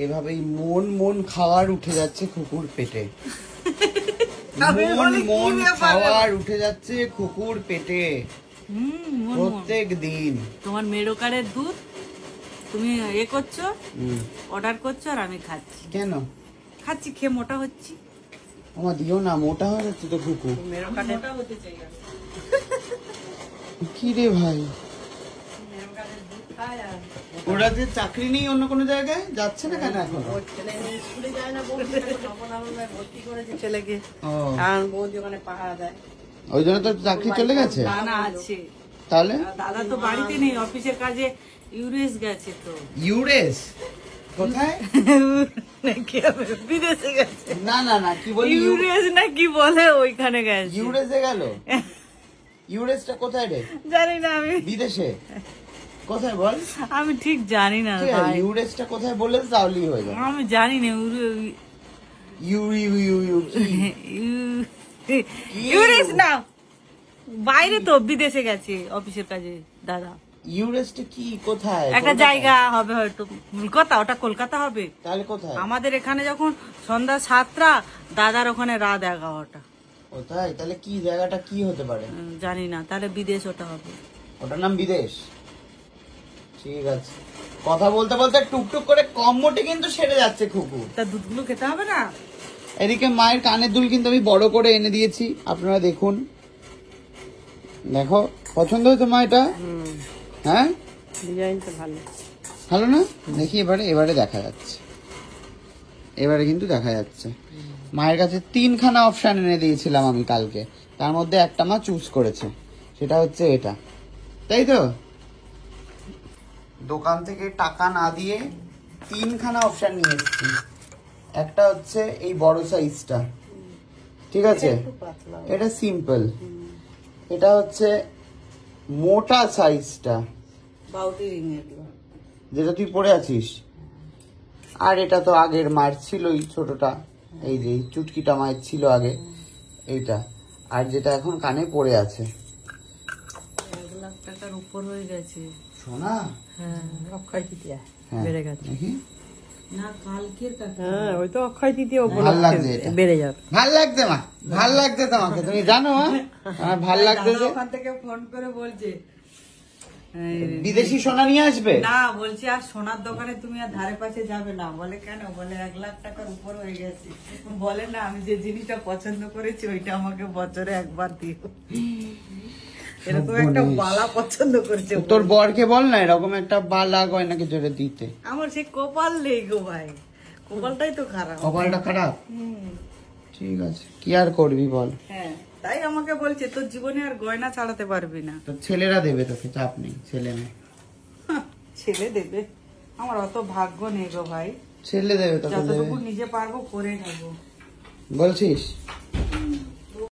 এভাবেই মন মন খাওয়ার উঠে যাচ্ছে কুকুর পেটে। মন মন খাওয়ার উঠে যাচ্ছে কুকুর পেটে প্রত্যেক দিন। তোমার মেরোকারের দুধ তুমি করছো, অর্ডার করছো, আর আমি খাচ্ছি। কেন খাচ্ছি? খেয়ে মোটা হচ্ছি। আমার দিও না, মোটা হয়ে যাচ্ছে তো কুকুর। মোটা হতে চাই কি রে ভাই, ওরা যে চাকরি নেই অন্য কোনো জায়গায় যাচ্ছে না কেন এখন? স্কুলে যায় না, ভর্তি করেছে ছেলেকে, বৌদি ওখানে পাহারা দেয়, ওই জন্য তো চাকরি চলে গেছে। দাদা আছে, তাহলে দাদা তো বাড়িতে নেই, অফিসের কাজে ইউরেস গেছে। তো ইউরেস কোথায়? বিদেশে গেছে। না না না, কি বলি, ইউরেস না কি বলে, ওইখানে গেছে। ইউরেসে গেল? ইউরেসটা কোথায় রে? জানি না আমি। বিদেশে কোথায় বল? আমি ঠিক জানি না। ইউরেসটা কোথায় বলে তাহলেই হয়ে যাবে। আমি জানি না। ইউরেস না, বাইরে তো, বিদেশে গেছে অফিসের কাজে দাদা। ইউরেসটা কি কোথায়? একটা জায়গা হবে হয়তো, কলকাতা। ওটা কলকাতা হবে। তাহলে কোথায়? আমাদের এখানে যখন সন্ধ্যা 7টা, দাদার ওখানে রাত 11টা। কোথায়? তাহলে কি জায়গাটা কি হতে পারে জানি না। তাহলে বিদেশ ওটা হবে। ওটার নাম বিদেশ? ঠিক আছে, কথা বলতে বলতে টুকটুক করে কম মোটে কিন্তু সেরে যাচ্ছে কুকুর। তা দুধগুলো খেতে হবে না? এদিকে মায়ের কানের দুল কিন্তু আমি বড় করে এনে দিয়েছি, আপনারা দেখুন। দেখো, পছন্দ হয়েছে মা এটা? হ্যাঁ, ডিজাইনটা ভালো, ভালো না? দেখি এবারে দেখা যাচ্ছে, এবারে কিন্তু দেখা যাচ্ছে। মায়ের কাছে 3খানা অপশন এনে দিয়েছিলাম আমি কালকে, তার মধ্যে একটা মা চুজ করেছে, সেটা হচ্ছে এটা। তাই তো, দোকান থেকে টাকা না দিয়ে 3খানা অপশন নিয়ে এসেছি। একটা হচ্ছে এই বড় সাইজটা, ঠিক আছে, এটা সিম্পল। এটা হচ্ছে মোটা সাইজটা, যেটা তুই পরে আছিস। আর এটা তো আগের মায়ের ছিলই, ছোটটা, এই যে চুটকিটা মায়ের ছিল আগে, এইটা। আর যেটা এখন কানে পড়ে আছে। 1 লাখ টাকার উপর হয়ে গেছে সোনা। হ্যাঁ, অক্ষয় তৃতীয়া বেড়ে গেছে। না, কালকের টাকা। হ্যাঁ, ওই তো অক্ষয় তৃতীয়া ভাল লাগছে, বেড়ে যাবে। ভাল লাগছে মা, ভাল লাগছে তোমাকে, তুমি জানো মা আমার ভাল লাগছে। ওখান থেকে ফোন করে বলছে বিদেশি সোনা নিয়ে আসবে না, বলছি আর সোনার দোকানে তুমি আর ধারে পাশে যাবে না। বলে কেন? বলে 1 লাখ টাকার উপর হয়ে গেছে। বলে না, আমি যে জিনিসটা পছন্দ করেছি ওইটা আমাকে বছরে একবার দিও। এরকম একটা বালা পছন্দ করেছে। তোর বরকে বল না এরকম একটা বালা গয়না কিছু দিতে। আমার সে কপাল নেই গো ভাই, কপালটাই তো খারাপ। কপালটা খারাপ? ঠিক আছে, কি আর করবি বল। হ্যাঁ, তাই আমাকে বলছে তোর জীবনে আর গয়না ছাড়াতে পারবি না। তোর ছেলেরা দেবে তোকে, চাপ নেই, ছেলে নেই। ছেলে দেবে? আমার অত ভাগ্য নেই গো ভাই। ছেলে দেবে তোকে, যতটুকু নিজে পারবো করে নেবো। বলছিস?